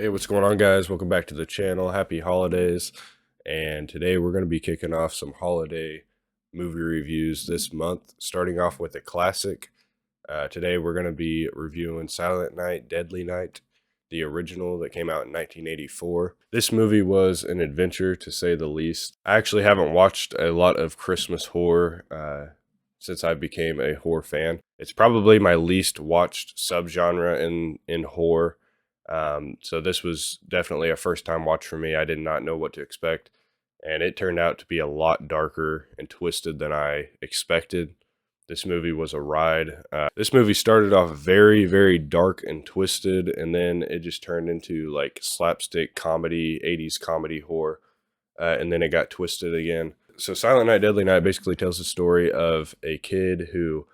Hey, what's going on, guys? Welcome back to the channel. Happy holidays. And today we're going to be kicking off some holiday movie reviews this month, starting off with a classic. Today we're going to be reviewing Silent Night, Deadly Night, the original that came out in 1984. This movie was an adventure, to say the least. I actually haven't watched a lot of Christmas horror since I became a horror fan. It's probably my least watched subgenre in horror. So this was definitely a first time watch for me. I did not know what to expect, and it turned out to be a lot darker and twisted than I expected. This movie was a ride. This movie started off very, very dark and twisted, and then it just turned into like slapstick comedy, 80s comedy horror, and then it got twisted again. So Silent Night, Deadly Night basically tells the story of a kid who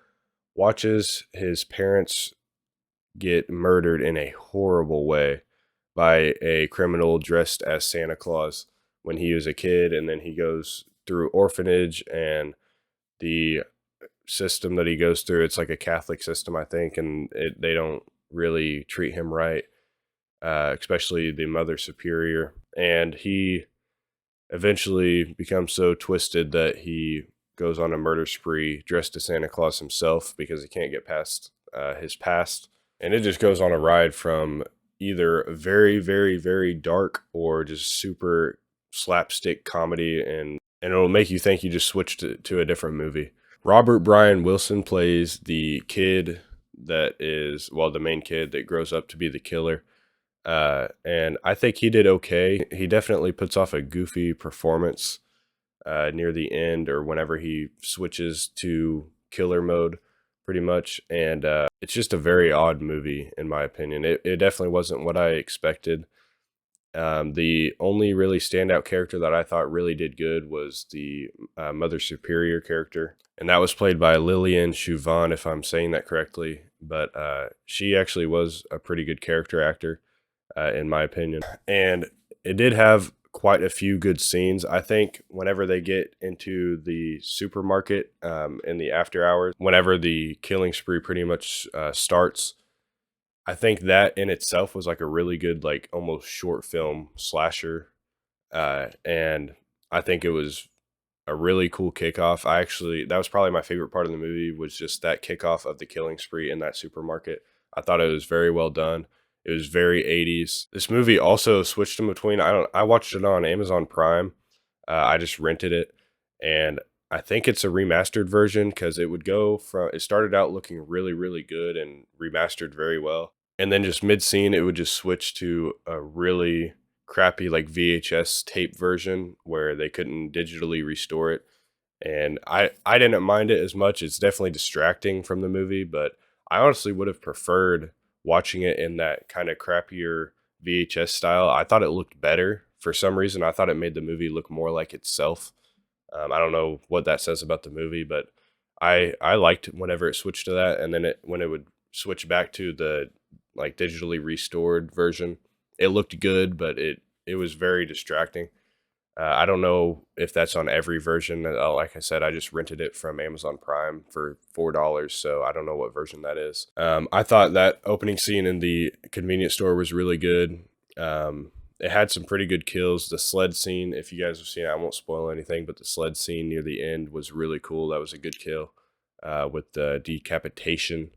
watches his parents get murdered in a horrible way by a criminal dressed as Santa Claus when he was a kid, and then he goes through orphanage and the system that he goes through. It's like a Catholic system, I think, and they don't really treat him right, especially the Mother Superior. And he eventually becomes so twisted that he goes on a murder spree dressed as Santa Claus himself because he can't get past his past. And it just goes on a ride from either very, very, very dark or just super slapstick comedy, and it'll make you think you just switched to a different movie. Robert Brian Wilson plays the kid that is, well, the main kid that grows up to be the killer. And I think he did okay. He definitely puts off a goofy performance near the end or whenever he switches to killer mode, pretty much. And it's just a very odd movie, in my opinion. It definitely wasn't what I expected. The only really standout character that I thought really did good was the Mother Superior character, and that was played by Lillian Chauvin, if I'm saying that correctly. But she actually was a pretty good character actor, in my opinion. And it did have quite a few good scenes. I think whenever they get into the supermarket in the after hours, whenever the killing spree pretty much starts, I think that in itself was like a really good, like almost short film slasher. And I think it was a really cool kickoff. That was probably my favorite part of the movie, was just that kickoff of the killing spree in that supermarket. I thought it was very well done. It was very 80s. This movie also switched in between. I watched it on Amazon Prime. I just rented it, and I think it's a remastered version because it started out looking really, really good and remastered very well. And then just mid scene, it would just switch to a really crappy like VHS tape version where they couldn't digitally restore it. And I didn't mind it as much. It's definitely distracting from the movie, but I honestly would have preferred watching it in that kind of crappier VHS style. I thought it looked better. For some reason, I thought it made the movie look more like itself. I don't know what that says about the movie, but I liked whenever it switched to that, and then when it would switch back to the like digitally restored version, it looked good, but it was very distracting. I don't know if that's on every version. Like I said, I just rented it from Amazon Prime for $4, so I don't know what version that is. I thought that opening scene in the convenience store was really good. It had some pretty good kills. The sled scene, if you guys have seen it, I won't spoil anything, but the sled scene near the end was really cool. That was a good kill with the decapitation.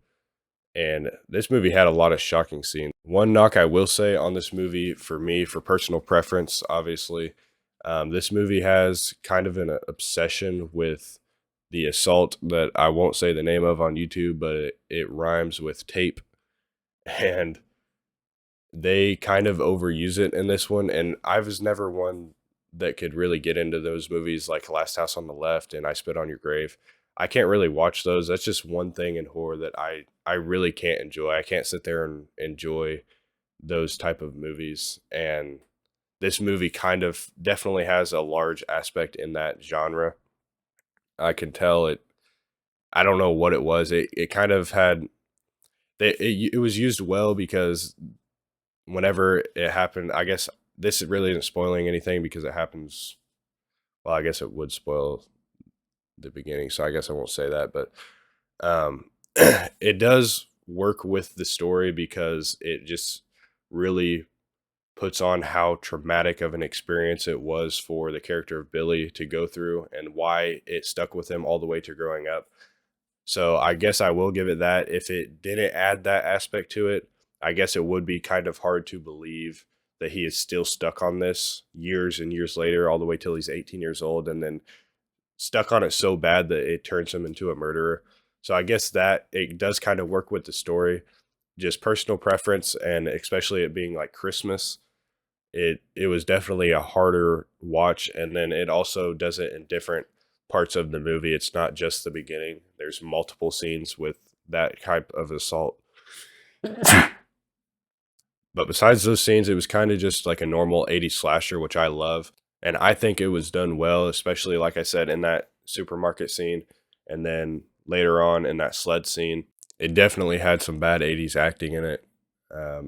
And this movie had a lot of shocking scenes. One knock I will say on this movie, for me, for personal preference, obviously, this movie has kind of an obsession with the assault that I won't say the name of on YouTube, but it rhymes with tape. And they kind of overuse it in this one. And I was never one that could really get into those movies like Last House on the Left and I Spit on Your Grave. I can't really watch those. That's just one thing in horror that I really can't enjoy. I can't sit there and enjoy those type of movies. And this movie kind of definitely has a large aspect in that genre. I can tell it. I don't know what it was. It kind of had it was used well because whenever it happened, I guess this really isn't spoiling anything because it happens. Well, I guess it would spoil the beginning, so I guess I won't say that. But um, it does work with the story because it just really puts on how traumatic of an experience it was for the character of Billy to go through and why it stuck with him all the way to growing up. So I guess I will give it that. If it didn't add that aspect to it, I guess it would be kind of hard to believe that he is still stuck on this years and years later, all the way till he's 18 years old, and then stuck on it so bad that it turns him into a murderer. So I guess that it does kind of work with the story, just personal preference, and especially it being like Christmas. It was definitely a harder watch, and then it also does it in different parts of the movie. It's not just the beginning. There's multiple scenes with that type of assault. But besides those scenes, it was kind of just like a normal 80s slasher, which I love. And I think it was done well, especially like I said, in that supermarket scene. And then later on in that sled scene, it definitely had some bad 80s acting in it.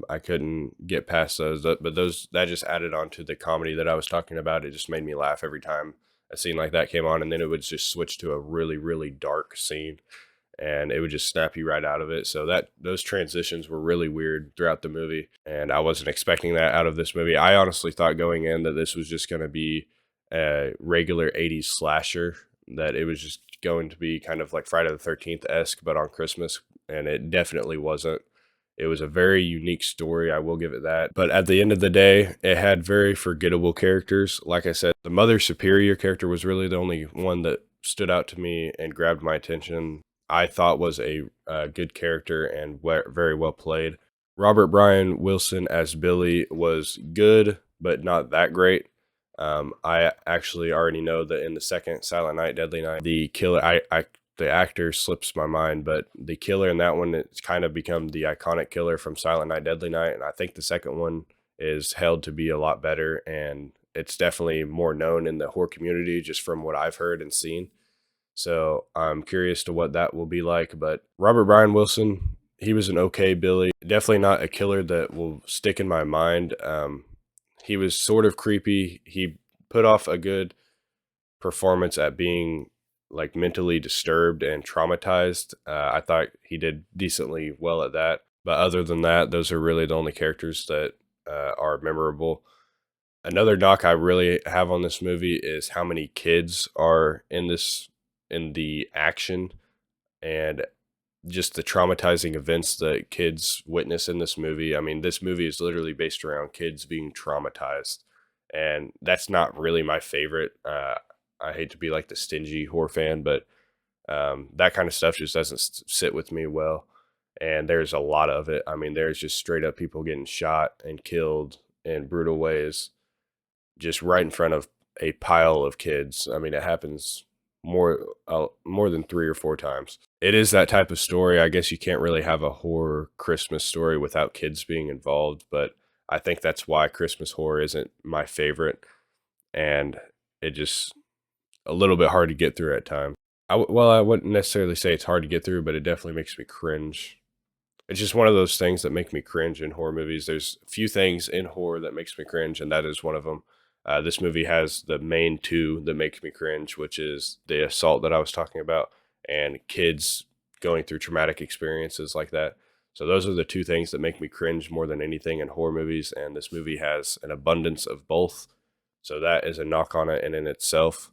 I couldn't get past those, but those that just added on to the comedy that I was talking about. It just made me laugh every time a scene like that came on, and then it would just switch to a really, really dark scene, and it would just snap you right out of it. So that those transitions were really weird throughout the movie, and I wasn't expecting that out of this movie. I honestly thought going in that this was just going to be a regular 80s slasher, that it was just going to be kind of like Friday the 13th esque, but on Christmas, and it definitely wasn't. It was a very unique story, I will give it that. But at the end of the day, it had very forgettable characters. Like I said, the Mother Superior character was really the only one that stood out to me and grabbed my attention. I thought was a good character and very well played. Robert Brian Wilson as Billy was good, but not that great. I actually already know that in the second Silent Night, Deadly Night, the killer, the actor slips my mind, but the killer in that one, it's kind of become the iconic killer from Silent Night, Deadly Night. And I think the second one is held to be a lot better. And it's definitely more known in the horror community just from what I've heard and seen. So I'm curious to what that will be like. But Robert Brian Wilson, he was an okay Billy. Definitely not a killer that will stick in my mind. He was sort of creepy. He put off a good performance at being like mentally disturbed and traumatized. I thought he did decently well at that. But other than that, those are really the only characters that are memorable. Another knock I really have on this movie is how many kids are in the action, and just the traumatizing events that kids witness in this movie. I mean, this movie is literally based around kids being traumatized, and that's not really my favorite. I hate to be like the stingy horror fan, but that kind of stuff just doesn't sit with me well. And there's a lot of it. I mean, there's just straight up people getting shot and killed in brutal ways, just right in front of a pile of kids. I mean, it happens more than 3 or 4 times. It is that type of story. I guess you can't really have a horror Christmas story without kids being involved, but I think that's why Christmas horror isn't my favorite, and it just a little bit hard to get through at times. Well, I wouldn't necessarily say it's hard to get through, but it definitely makes me cringe. It's just one of those things that make me cringe in horror movies. There's a few things in horror that makes me cringe, and that is one of them. This movie has the main two that makes me cringe, which is the assault that I was talking about and kids going through traumatic experiences like that. So those are the two things that make me cringe more than anything in horror movies, and this movie has an abundance of both. So that is a knock on it and in itself.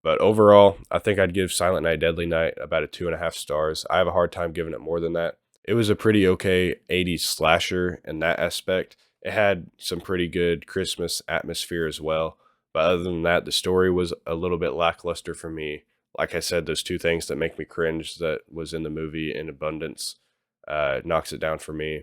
But overall, I think I'd give Silent Night, Deadly Night about a 2.5 stars. I have a hard time giving it more than that. It was a pretty okay 80s slasher in that aspect. It had some pretty good Christmas atmosphere as well. But other than that, the story was a little bit lackluster for me. Like I said, those two things that make me cringe that was in the movie in abundance knocks it down for me.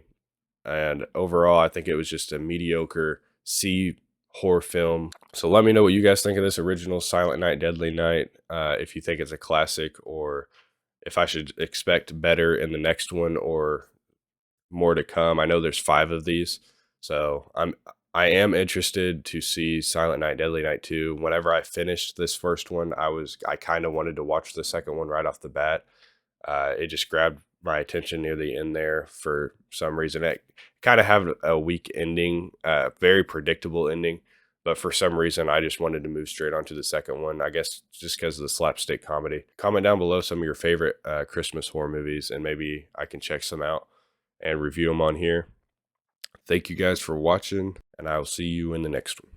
And overall, I think it was just a mediocre C horror film. So let me know what you guys think of this original Silent Night, Deadly Night. If you think it's a classic, or if I should expect better in the next one or more to come. I know there's 5 of these, so I am interested to see Silent Night, Deadly Night 2. Whenever I finished this first one, I kind of wanted to watch the second one right off the bat. It just grabbed my attention near the end there for some reason. It kind of had a weak ending, very predictable ending, but for some reason I just wanted to move straight on to the second one. I guess just because of the slapstick comedy. Comment down below some of your favorite Christmas horror movies, and maybe I can check some out and review them on here. Thank you guys for watching, and I will see you in the next one.